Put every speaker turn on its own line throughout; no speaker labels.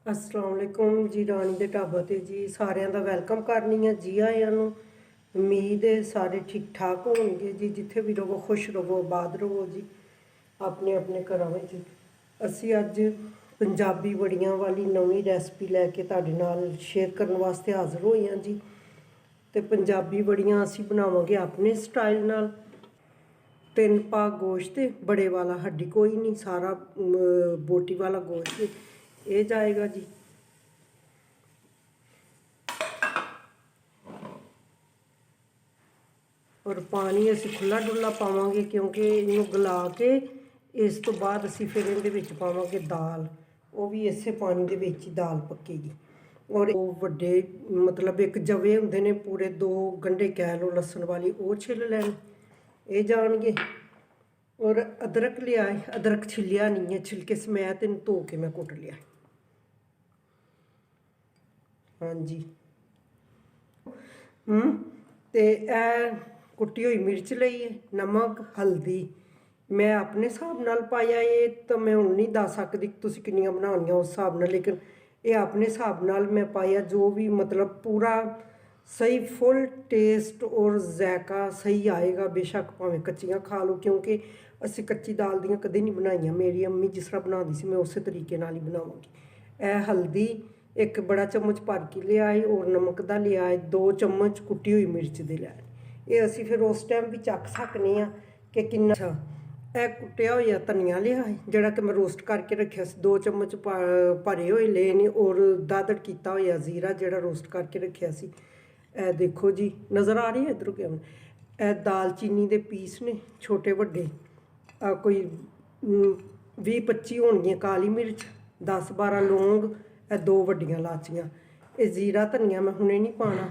अस्सलाम वालेकुम जी। रानी दे ढाबा ते जी सारिਆਂ ਦਾ ਵੈਲਕਮ ਕਰਨੀ ਹੈ ਜੀ ਆਇਆਂ ਨੂੰ। ਉਮੀਦ ਹੈ ਸਾਰੇ ਠੀਕ ਠਾਕ ਹੋਣਗੇ ਜੀ। ਜਿੱਥੇ ਵੀ ਰਹੋ ਖੁਸ਼ ਰਹੋ ਆਬਾਦ ਰਹੋ ਜੀ ਆਪਣੇ ਆਪਣੇ ਘਰਾਂ ਵਿੱਚ। ਅਸੀਂ ਅੱਜ ਪੰਜਾਬੀ ਵੜੀਆਂ ਵਾਲੀ ਨਵੀਂ ਰੈਸਪੀ ਲੈ ਕੇ ਤੁਹਾਡੇ ਨਾਲ ਸ਼ੇਅਰ ਕਰਨ ਵਾਸਤੇ ਹਾਜ਼ਰ ਹੋਏ ਹਾਂ ਜੀ। ਤੇ ਪੰਜਾਬੀ ਵੜੀਆਂ ਅਸੀਂ ਬਣਾਵਾਂਗੇ ਆਪਣੇ ਸਟਾਈਲ ਨਾਲ। 3 ਭਾਗ ਗੋਸ਼ਤ बड़े वाला हड्डी कोई नहीं, सारा बोटी वाला गोश्त ये जाएगा जी। और पानी असी खुला डुला पावांगे क्योंकि इनू गला के इस तो बाद असी फिर इहदे पावांगे दाल, वो भी इसे पानी दे विच ही दाल पकेगी। और वो वड्डे मतलब एक जवे हुंदे ने पूरे 2 गंढे कह लो लसन वाली, वो छिल लैने ये जाणगे। और अदरक लिया, अदरक छिलिया नहीं है, छिलके समेत इन धो के मैं कुट लिया। हाँ जी। ते कुटी हुई मिर्च लई है, नमक हल्दी मैं अपने हिसाब नाल पाया। ये तो मैं हुण नहीं दस सकदी तुसीं किन्नियां बनाउणियां उस हिसाब नाल, लेकिन ये अपने हिसाब नाल मैं पाया जो भी मतलब पूरा सही फुल टेस्ट और जायका सही आएगा। बेशक भावें कच्चियां खा लो क्योंकि असी कच्ची दाल दियां कदे नहीं बनाईयां। मेरी अम्मी जिस तरह बनाती सी मैं उस तरीके नाल ही बनावांगी। ए हल्दी एक बड़ा चम्मच भर के लिया है और नमक का लिया है, 2 चम्मच कुटी हुई मिर्च दे लिया। ये असी फिर उस टाइम भी चख सकने कि किन्ना। अच्छा ए कुटिया हुआ धनिया लिया है जिहड़ा कि मैं रोस्ट करके रखा, 2 चम्मच भरे हुए ले ने। और दादड़ किया हुआ जीरा जिहड़ा रोस्ट करके रखा सी। ए देखो जी नज़र आ रही है इधरों क्या। ए दालचीनी के पीस ने छोटे वड्डे, कोई 20-25 होणगियां काली मिर्च, 10-12 लौंग, 2 वड्डियां लाचियां। ये जीरा धनिया मैं हुणे नहीं पाना,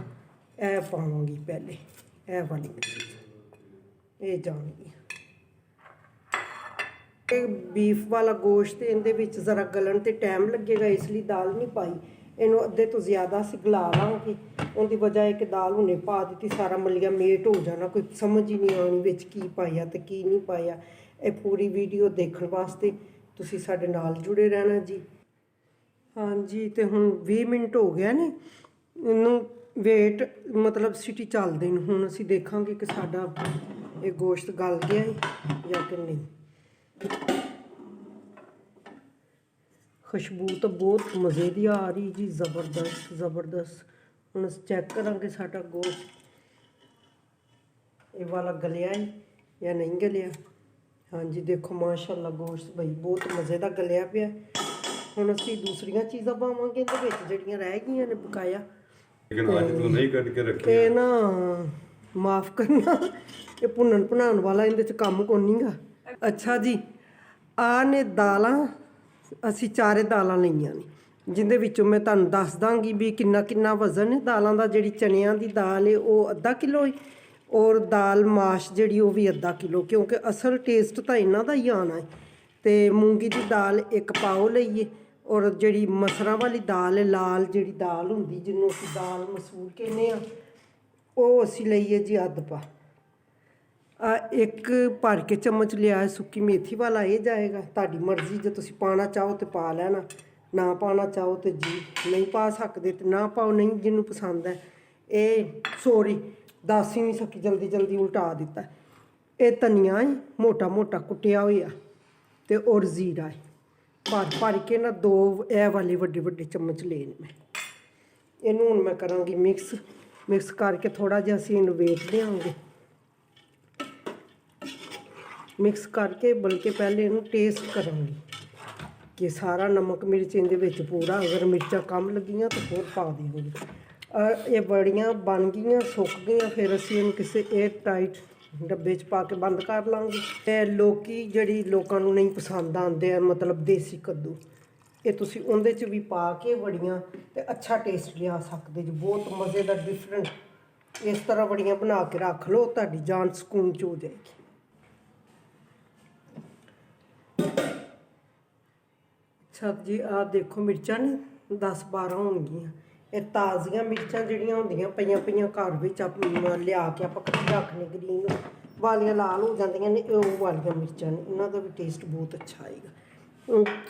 ए पावांगी पहले। ए वाली मिर्च ये जाणगी। बीफ वाला गोश्त इहदे विच ज़रा गलन ते टाइम लगेगा, इसलिए दाल नहीं पाई। इनू अद्धे तो ज़्यादा असीं गला लांगे, उनकी वजह है कि दाल हुणे पा दी सारा मलिया मेट हो जाना, कोई समझ ही नहीं आनी विच की पाया ते की नहीं पाया। ये पूरी वीडियो देखने वास्ते तुसीं साडे नाल जुड़े रहना जी। हाँ जी, तो हुण 20 मिनट हो गया ने इनू वेट मतलब सीटी चलदे ने। हुण असीं देखांगे कि साडा ये गोश्त गल गया है या कि नहीं। खुशबू तो बहुत मज़े की आ रही जी, ज़बरदस्त ज़बरदस्त। हुण असीं चैक करांगे साडा गोश्त ये वाला गलिया है या नहीं गलिया। हाँ जी देखो माशाअल्लाह गोश्त भाई बहुत मज़े का गलिया पिया। हुण असीं दूसरियां चीज़ां पावांगे इहदे विच जिहड़ियां रह गईयां ने बकाया।
लेकिन आज तो नहीं कट के रखी
ते ना माफ़ करना ये भुन्नण भुनाउण वाला इहदे च कम्म कोई नहीं गा। अच्छा जी आ ने दालां असीं 4 दालां लईआं ने, जिहदे विचों मैं तुहानूं दस दांगी भी किन्ना किन्ना वज़न है दालां दा। जिहड़ी चनियां दी दाल है वो अद्धा किलो है और दाल माश जिहड़ी वो भी अद्धा किलो, क्योंकि असल टेस्ट तो इन्हां दा ही आना है। तो मूंगी की दाल 1 पाओ लईए और जिहड़ी मसरां वाली दाल है लाल जिहड़ी दाल हुंदी जिन्नूं असीं दाल मसूर कहने आ, वो असीं लईए जी अद्ध पा। एक भर के चम्मच लिया है सुक्की मेथी वाला, ये जाएगा। ताड़ी मर्जी जो तुसीं पाना चाहो तो पा लेना, ना पाना चाहो तो जी नहीं पा सकते तो ना पाओ, नहीं जिन्नूं पसंद है। ये सॉरी दस ही नहीं सकी, जल्दी जल्दी उल्टा दिता। ये धनिया है मोटा मोटा कुटिया हुआ तो और जीरा है भर भर के ना 2 ए वाले वड्डे वड्डे चम्मच लेने मैं। इनू हुण मैं करांगी मिक्स, मिक्स करके थोड़ा जिहा असीं इनू वेट देंगे मिक्स करके, बल्कि पहले इनू टेस्ट करांगी कि सारा नमक मिर्च इहदे विच पूरा। अगर मिर्चां कम लगियां तो होर पा देंगे। ये बड़ियां बन गईयां सुक गईयां, फिर असीं इहनूं किसी एयर टाइट डब्बे च पा के बंद कर लांगे। ते लौकी जिहड़ी लोकां नूं नहीं पसंद आंदे मतलब देसी कद्दू, ये तुसीं उहदे च भी पा के बड़ियां ते अच्छा टेस्ट लिया सकदे जी, बहुत मज़े का डिफरेंट। इस तरह बड़ियां बना के रख लो, तुहाडी जान सकून च हो जाएगी। अच्छा जी आ देखो मिर्चां ने 10-12 होणगियां। ये ताज़ियां मिर्चां जिहड़ियां हुंदियां पईयां पईयां घर विच लिया के आपां कट्टी रखने, ग्रीन वालियां लाल हो जांदियां ने, ओह वालियां मिर्चां ने, इन्हां दा भी टेस्ट बहुत अच्छा आएगा।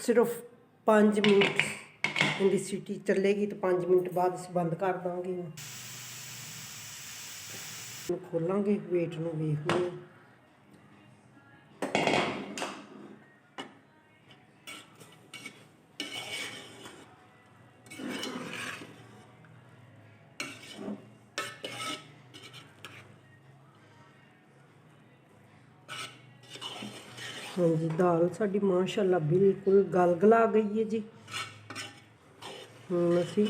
सिर्फ 5 मिनट ਇਹਦੀ ਸੀਟੀ ਚੱਲੇਗੀ ਤਾਂ 5 ਮਿੰਟ ਬਾਅਦ ਅਸੀਂ ਬੰਦ ਕਰ ਦਾਂਗੇ ਇਹਨੂੰ। ਖੋਲਾਂਗੇ, ਵੇਟ ਨੂੰ ਵੇਖਦੇ ਹਾਂ। ਹਾਂਜੀ, ਦਾਲ ਸਾਡੀ ਮਾਸ਼ਾਅੱਲਾ ਬਿਲਕੁਲ ਗਲ ਗਈ ਹੈ ਜੀ। ਹੁਣ ਅਸੀਂ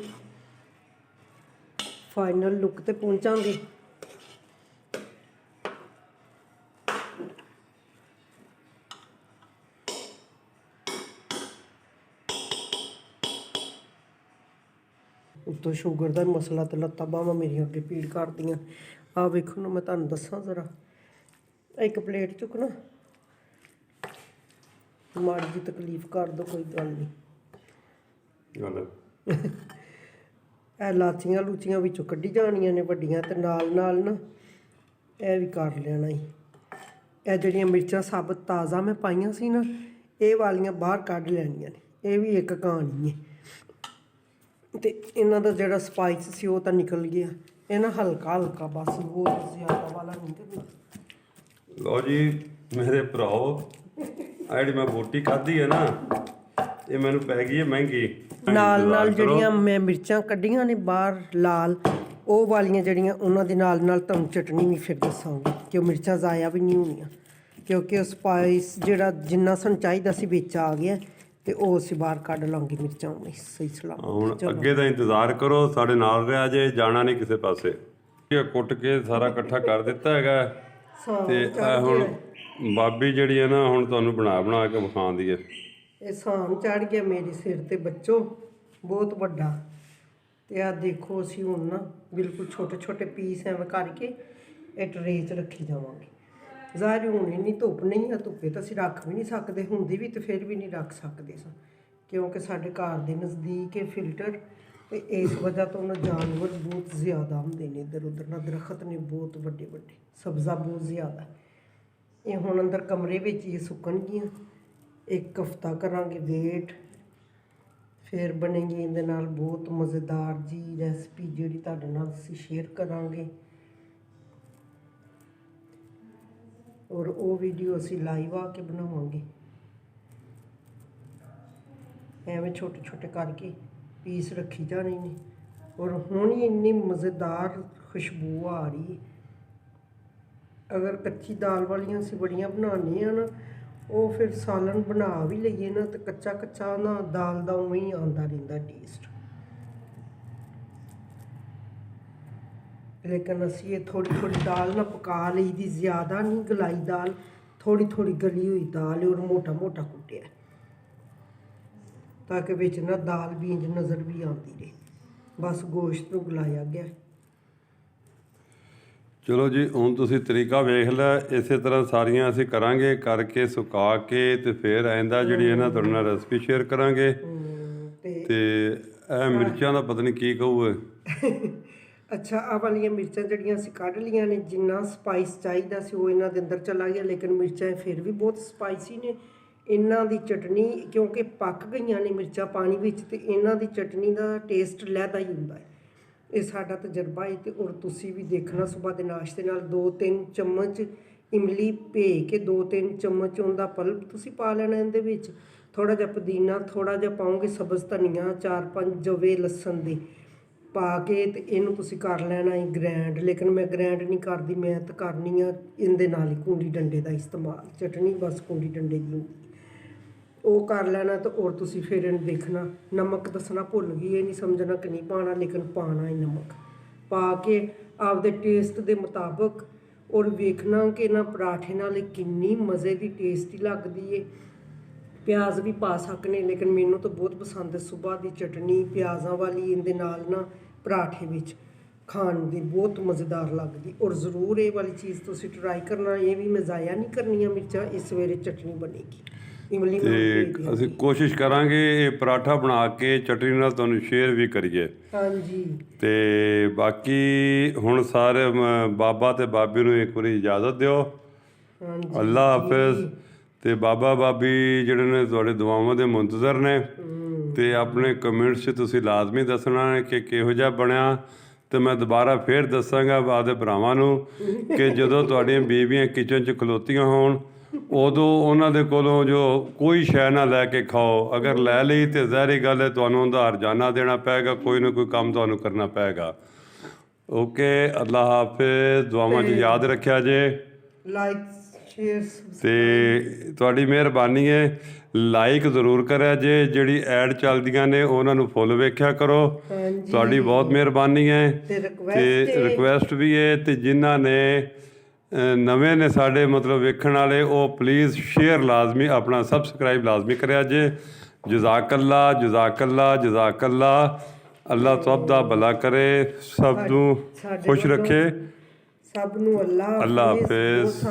ਫਾਈਨਲ ਲੁੱਕ ਤੇ ਪਹੁੰਚਾਂਗੇ। ਉੱਤੋਂ ਸ਼ੂਗਰ ਦਾ ਮਸਲਾ ਤੇ ਲੱਤਾਂ ਬਾਹਾਂ ਮੇਰੀਆਂ ਅੱਗੇ ਪੀੜ ਕਰਦੀਆਂ। ਆਹ ਵੇਖੋ ਨਾ, ਮੈਂ ਤੁਹਾਨੂੰ ਦੱਸਾਂ ਜ਼ਰਾ, ਇੱਕ ਪਲੇਟ ਚੁੱਕਣਾ, ਮਾੜੀ ਜਿਹੀ ਤਕਲੀਫ ਕਰ ਦੋ, ਕੋਈ ਗੱਲ ਨਹੀਂ। ਇਹ ਲਾਚੀਆਂ ਲੂਚੀਆਂ ਵਿੱਚੋਂ ਕੱਢੀ ਜਾਣੀਆਂ ਨੇ ਵੱਡੀਆਂ, ਤੇ ਨਾਲ ਨਾਲ ਨਾ ਇਹ ਵੀ ਕਰ ਲੈਣਾ ਹੀ। ਇਹ ਜਿਹੜੀਆਂ ਮਿਰਚਾਂ ਸਾਬਤ ਤਾਜ਼ਾ ਮੈਂ ਪਾਈਆਂ ਸੀ ਨਾ, ਇਹ ਵਾਲੀਆਂ ਬਾਹਰ ਕੱਢ ਲੈਣੀਆਂ ਨੇ। ਇਹ ਵੀ ਇੱਕ ਕਹਾਣੀ ਹੈ। ਤੇ ਇਹਨਾਂ ਦਾ ਜਿਹੜਾ ਸਪਾਈਸ ਸੀ ਉਹ ਤਾਂ ਨਿਕਲ ਗਿਆ। ਇਹ ਨਾ ਹਲਕਾ ਹਲਕਾ, ਬਸ ਬਹੁਤ ਜ਼ਿਆਦਾ ਵਾਲਾ ਨਹੀਂ ਕਰਨਾ।
ਲਓ ਜੀ ਮੇਰੇ ਭਰਾਓ, ਆ ਜਿਹੜੀ ਮੈਂ ਬੋਟੀ ਖਾਧੀ ਹੈ ਨਾ, ਇਹ ਮੈਨੂੰ ਪੈ ਗਈ ਹੈ ਮਹਿੰਗੀ।
ਨਾਲ ਨਾਲ ਜਿਹੜੀਆਂ ਮੈਂ ਮਿਰਚਾਂ ਕੱਢੀਆਂ ਨੇ ਬਾਹਰ ਲਾਲ, ਉਹ ਵਾਲੀਆਂ ਜਿਹੜੀਆਂ, ਉਹਨਾਂ ਦੇ ਨਾਲ ਨਾਲ ਤੁਹਾਨੂੰ ਚਟਨੀ ਵੀ ਫਿਰ ਦੱਸਾਂਗੀ ਕਿ ਉਹ ਮਿਰਚਾਂ ਜ਼ਾਇਆ ਵੀ ਨਹੀਂ ਹੋਣੀਆਂ, ਕਿਉਂਕਿ ਉਹ ਸਪਾਈਸ ਜਿਹੜਾ ਜਿੰਨਾ ਸਾਨੂੰ ਚਾਹੀਦਾ ਸੀ ਵਿੱਚ ਆ ਗਿਆ, ਤੇ ਉਹ ਅਸੀਂ ਬਾਹਰ ਕੱਢ ਲਾਂਗੇ ਮਿਰਚਾਂ ਵੀ ਸਹੀ ਸਲਾਮ।
ਹੁਣ ਅੱਗੇ ਦਾ ਇੰਤਜ਼ਾਰ ਕਰੋ, ਸਾਡੇ ਨਾਲ ਰਿਹਾ ਜੇ, ਜਾਣਾ ਨਹੀਂ ਕਿਸੇ ਪਾਸੇ। ਇਹ ਕੁੱਟ ਕੇ ਸਾਰਾ ਇਕੱਠਾ ਕਰ ਦਿੱਤਾ ਹੈਗਾ, ਤੇ ਇਹ ਹੁਣ ਬਾਬੀ ਜਿਹੜੀ ਹੈ ਨਾ, ਹੁਣ ਤੁਹਾਨੂੰ ਬਣਾ ਕੇ ਵਿਖਾਉਂਦੀ ਹੈ।
ਇਹ ਸਾਨ ਚੜ ਗਿਆ ਮੇਰੇ ਸਿਰ ਤੇ ਬੱਚੋ, ਬਹੁਤ ਵੱਡਾ। ਤੇ ਆਹ ਦੇਖੋ, ਅਸੀਂ ਹੁਣ ਨਾ ਬਿਲਕੁਲ ਛੋਟੇ ਛੋਟੇ ਪੀਸ ਐਵੇਂ ਕਰਕੇ ਇਹ ਟਰੇ 'ਚ ਰੱਖੀ ਜਾਵਾਂਗੇ। ਜ਼ਾਹਿਰ ਹੁਣ ਇੰਨੀ ਧੁੱਪ ਨਹੀਂ ਆ, ਧੁੱਪੇ ਤਾਂ ਅਸੀਂ ਰੱਖ ਵੀ ਨਹੀਂ ਸਕਦੇ, ਹੁੰਦੀ ਵੀ ਤੇ ਫਿਰ ਵੀ ਨਹੀਂ ਰੱਖ ਸਕਦੇ ਸਾਂ, ਕਿਉਂਕਿ ਸਾਡੇ ਘਰ ਦੇ ਨਜ਼ਦੀਕ ਇਹ ਫਿਲਟਰ, ਤੇ ਇਸ ਵਜ੍ਹਾ ਤੋਂ ਨਾ ਜਾਨਵਰ ਬਹੁਤ ਜ਼ਿਆਦਾ ਹੁੰਦੇ ਨੇ ਇੱਧਰ ਉੱਧਰ, ਨਾ ਦਰਖਤ ਨੇ ਬਹੁਤ ਵੱਡੇ ਵੱਡੇ, ਸਬਜ਼ਾ ਬਹੁਤ ਜ਼ਿਆਦਾ। ਇਹ ਹੁਣ ਅੰਦਰ ਕਮਰੇ ਵਿੱਚ ਹੀ ਸੁੱਕਣਗੀਆਂ। ਇੱਕ ਹਫ਼ਤਾ ਕਰਾਂਗੇ ਵੇਟ, ਫਿਰ ਬਣੇਗੀ ਇਹਦੇ ਨਾਲ ਬਹੁਤ ਮਜ਼ੇਦਾਰ ਜੀ ਰੈਸਪੀ, ਜਿਹੜੀ ਤੁਹਾਡੇ ਨਾਲ ਅਸੀਂ ਸ਼ੇਅਰ ਕਰਾਂਗੇ। ਔਰ ਉਹ ਵੀਡੀਓ ਅਸੀਂ ਲਾਈਵ ਆ ਕੇ ਬਣਾਵਾਂਗੇ। ਐਵੇਂ ਛੋਟੇ ਛੋਟੇ ਕਰਕੇ ਪੀਸ ਰੱਖੀ ਜਾਣੇ ਨੇ। ਔਰ ਹੁਣ ਹੀ ਇੰਨੀ ਮਜ਼ੇਦਾਰ ਖੁਸ਼ਬੂ ਆ ਰਹੀ ਹੈ। ਅਗਰ ਕੱਚੀ ਦਾਲ ਵਾਲੀਆਂ ਅਸੀਂ ਬੜੀਆਂ ਬਣਾਉਂਦੇ ਨਾ, ਉਹ ਫਿਰ ਸਾਲਨ ਬਣਾ ਵੀ ਲਈਏ ਨਾ, ਤੇ ਕੱਚਾ ਕੱਚਾ ਨਾ ਦਾਲ ਦਾ ਉਵੇਂ ਹੀ ਆਉਂਦਾ ਰਹਿੰਦਾ ਟੇਸਟ। ਲੇਕਿਨ ਅਸੀਂ ਇਹ ਥੋੜੀ ਥੋੜੀ ਦਾਲ ਨਾ ਪਕਾ ਲਈ ਦੀ, ਜ਼ਿਆਦਾ ਨਹੀਂ ਗਲਾਈ ਦਾਲ, ਥੋੜੀ ਥੋੜੀ ਗਲੀ ਹੋਈ ਦਾਲ ਔਰ ਮੋਟਾ ਮੋਟਾ ਕੁੱਟਿਆ, ਤਾਂ ਕਿ ਵਿੱਚ ਨਾ ਦਾਲ ਬੀਂਜ ਨਜ਼ਰ ਵੀ ਆਉਂਦੀ ਰਹੇ। ਬਸ ਗੋਸ਼ਤ ਨੂੰ ਗਲਾਇਆ ਗਿਆ।
ਚਲੋ ਜੀ, ਹੁਣ ਤੁਸੀਂ ਤਰੀਕਾ ਵੇਖ ਲਿਆ, ਇਸੇ ਤਰ੍ਹਾਂ ਸਾਰੀਆਂ ਅਸੀਂ ਕਰਾਂਗੇ, ਕਰਕੇ ਸੁਕਾ ਕੇ ਤੇ ਫਿਰ ਆਇੰਦਾ ਜਿਹੜੀ ਹੈ ਨਾ ਤੁਹਾਡੇ ਨਾਲ ਰੈਸਪੀ ਸ਼ੇਅਰ ਕਰਾਂਗੇ। ਤੇ ਇਹ ਮਿਰਚਾਂ ਦਾ ਪਤਾ ਨਹੀਂ ਕੀ ਕਹੂਏ।
ਅੱਛਾ, ਆਹ ਵਾਲੀਆਂ ਮਿਰਚਾਂ ਜਿਹੜੀਆਂ ਅਸੀਂ ਕੱਢ ਲਈਆਂ ਨੇ, ਜਿੰਨਾ ਸਪਾਈਸ ਚਾਹੀਦਾ ਸੀ ਉਹ ਇਹਨਾਂ ਦੇ ਅੰਦਰ ਚਲਾ ਗਿਆ, ਲੇਕਿਨ ਮਿਰਚਾਂ ਫਿਰ ਵੀ ਬਹੁਤ ਸਪਾਈਸੀ ਨੇ। ਇਹਨਾਂ ਦੀ ਚਟਨੀ, ਕਿਉਂਕਿ ਪੱਕ ਗਈਆਂ ਨੇ ਮਿਰਚਾਂ ਪਾਣੀ ਵਿੱਚ, ਤੇ ਇਹਨਾਂ ਦੀ ਚਟਨੀ ਦਾ ਟੇਸਟ ਲਹਿਦਾ ਹੀ ਹੁੰਦਾ ਹੈ। ਇਹ ਸਾਡਾ ਤਜਰਬਾ ਹੈ। ਤੇ ਔਰ ਤੁਸੀਂ ਵੀ ਦੇਖਣਾ, ਸੁਬਾਹ ਦੇ ਨਾਸ਼ਤੇ ਨਾਲ 2-3 ਚਮਚ ਇਮਲੀ ਭੇ ਕੇ 2-3 ਚਮਚ ਉਹਦਾ ਪਲਪ ਤੁਸੀਂ ਪਾ ਲੈਣਾ ਇਹਦੇ ਵਿੱਚ, ਥੋੜ੍ਹਾ ਜਿਹਾ ਪੁਦੀਨਾ, ਥੋੜ੍ਹਾ ਜਿਹਾ ਪਾਓਗੇ ਸਬਜ਼ ਧਨੀਆ, 4-5 ਜਵੇ ਲਸਣ ਦੇ ਪਾ ਕੇ, ਤੇ ਇਹਨੂੰ ਤੁਸੀਂ ਕਰ ਲੈਣਾ ਹੈ ਗ੍ਰੈਂਡ। ਲੇਕਿਨ ਮੈਂ ਗ੍ਰੈਂਡ ਨਹੀਂ ਕਰਦੀ, ਮੈਂ ਤਾਂ ਕਰਨੀ ਆ ਇਹਦੇ ਨਾਲ ਹੀ ਕੂੰਡੀ ਡੰਡੇ ਦਾ ਇਸਤੇਮਾਲ। ਚਟਨੀ ਬਸ ਕੂੰਡੀ ਡੰਡੇ ਦੀ ਹੁੰਦੀ, ਉਹ ਕਰ ਲੈਣਾ। ਤੇ ਔਰ ਤੁਸੀਂ ਫਿਰ ਇਹਨੂੰ ਦੇਖਣਾ, ਨਮਕ ਦੱਸਣਾ ਭੁੱਲ ਗਈ, ਇਹ ਨਹੀਂ ਸਮਝਣਾ ਕਿ ਨਹੀਂ ਪਾਉਣਾ, ਲੇਕਿਨ ਪਾਉਣਾ ਹੈ ਨਮਕ ਪਾ ਕੇ ਆਪਦੇ ਟੇਸਟ ਦੇ ਮੁਤਾਬਕ। ਔਰ ਵੇਖਣਾ ਕਿ ਇਹਨਾਂ ਪਰਾਠੇ ਨਾਲ ਇਹ ਕਿੰਨੀ ਮਜ਼ੇ ਦੀ ਟੇਸਟੀ ਲੱਗਦੀ ਹੈ। ਪਿਆਜ਼ ਵੀ ਪਾ ਸਕਨੇ, ਲੇਕਿਨ ਮੈਨੂੰ ਤਾਂ ਬਹੁਤ ਪਸੰਦ ਹੈ ਸੁਬਾਹ ਦੀ ਚਟਨੀ ਪਿਆਜ਼ਾਂ ਵਾਲੀ, ਇਹਦੇ ਨਾਲ ਨਾ ਪਰਾਠੇ ਵਿੱਚ ਖਾਣ ਦੀ ਬਹੁਤ ਮਜ਼ੇਦਾਰ ਲੱਗਦੀ। ਔਰ ਜ਼ਰੂਰ ਇਹ ਵਾਲੀ ਚੀਜ਼ ਤੁਸੀਂ ਟਰਾਈ ਕਰਨਾ, ਇਹ ਵੀ ਮੈਂ ਜ਼ਾਇਆ ਨਹੀਂ ਕਰਨੀਆਂ ਮਿਰਚਾਂ। ਇਸ ਸਵੇਰੇ ਚਟਨੀ ਬਣੇਗੀ ਇਮਲੀ।
ਤੇ ਅਸੀਂ ਕੋਸ਼ਿਸ਼ ਕਰਾਂਗੇ ਇਹ ਪਰਾਠਾ ਬਣਾ ਕੇ ਚਟਨੀ ਨਾਲ ਤੁਹਾਨੂੰ ਸ਼ੇਅਰ ਵੀ ਕਰੀਏ।
ਹਾਂਜੀ।
ਤੇ ਬਾਕੀ ਹੁਣ ਸਾਰੇ ਬਾਬਾ ਤੇ ਬਾਬੀ ਨੂੰ ਇੱਕ ਵਾਰੀ ਇਜਾਜ਼ਤ ਦਿਓ। ਅੱਲਾ ਹਾਫਿਜ਼। ਤੇ ਬਾਬਾ ਬਾਬੀ ਜਿਹੜੇ ਨੇ ਤੁਹਾਡੇ ਦੁਆਵਾਂ ਦੇ ਮੁੰਤਜ਼ਰ ਨੇ। ਤੇ ਆਪਣੇ ਕਮੈਂਟਸ 'ਚ ਤੁਸੀਂ ਲਾਜ਼ਮੀ ਦੱਸਣਾ ਹੈ ਕਿ ਕਿਹੋ ਜਿਹਾ ਬਣਿਆ। ਤੇ ਮੈਂ ਦੁਬਾਰਾ ਫੇਰ ਦੱਸਾਂਗਾ ਆਪਦੇ ਭਰਾਵਾਂ ਨੂੰ ਕਿ ਜਦੋਂ ਤੁਹਾਡੀਆਂ ਬੀਬੀਆਂ ਕਿਚਨ 'ਚ ਖਲੋਤੀਆਂ ਹੋਣ ਉਦੋਂ ਉਹਨਾਂ ਦੇ ਕੋਲੋਂ ਜੋ ਕੋਈ ਸ਼ੈ ਨਾ ਲੈ ਕੇ ਖਾਓ। ਅਗਰ ਲੈ ਲਈ ਤਾਂ ਜ਼ਾਹਰੀ ਗੱਲ ਹੈ ਤੁਹਾਨੂੰ ਉਹਦਾ ਹਰਜਾਨਾ ਦੇਣਾ ਪਏਗਾ, ਕੋਈ ਨਾ ਕੋਈ ਕੰਮ ਤੁਹਾਨੂੰ ਕਰਨਾ ਪਏਗਾ। ਓਕੇ, ਅੱਲਾ ਹਾਫਿਜ਼। ਦੁਆਵਾਂ 'ਚ ਯਾਦ ਰੱਖਿਆ ਜੇ।
ਲਾਈਕ ਸ਼ੇਅਰ
ਤੇ ਤੁਹਾਡੀ ਮਿਹਰਬਾਨੀ ਹੈ, ਲਾਈਕ ਜ਼ਰੂਰ ਕਰਿਆ ਜੇ। ਜਿਹੜੀ ਐਡ ਚੱਲਦੀਆਂ ਨੇ ਉਹਨਾਂ ਨੂੰ ਫੁੱਲ ਵੇਖਿਆ ਕਰੋ। ਤੁਹਾਡੀ ਬਹੁਤ ਮਿਹਰਬਾਨੀ ਹੈ।
ਤੇ
ਤੇ ਰਿਕੁਐਸਟ ਵੀ ਹੈ, ਤੇ ਜਿਨ੍ਹਾਂ ਨੇ ਨਵੇਂ ਨੇ ਸਾਡੇ ਮਤਲਬ ਵੇਖਣ ਵਾਲੇ, ਉਹ ਪਲੀਜ਼ ਸ਼ੇਅਰ ਲਾਜ਼ਮੀ, ਆਪਣਾ ਸਬਸਕ੍ਰਾਈਬ ਲਾਜ਼ਮੀ ਕਰਿਆ ਜੇ। ਜਜ਼ਾਕੱਲਾ ਜਜ਼ਾਕੱਲਾ ਜਜ਼ਾਕੱਲਾ। ਅੱਲਾ ਸਭ ਦਾ ਭਲਾ ਕਰੇ, ਸਭ ਨੂੰ ਖੁਸ਼ ਰੱਖੇ।
ਸਭ ਨੂੰ ਅੱਲਾ
ਅੱਲਾ ਹਾਫਿਜ਼।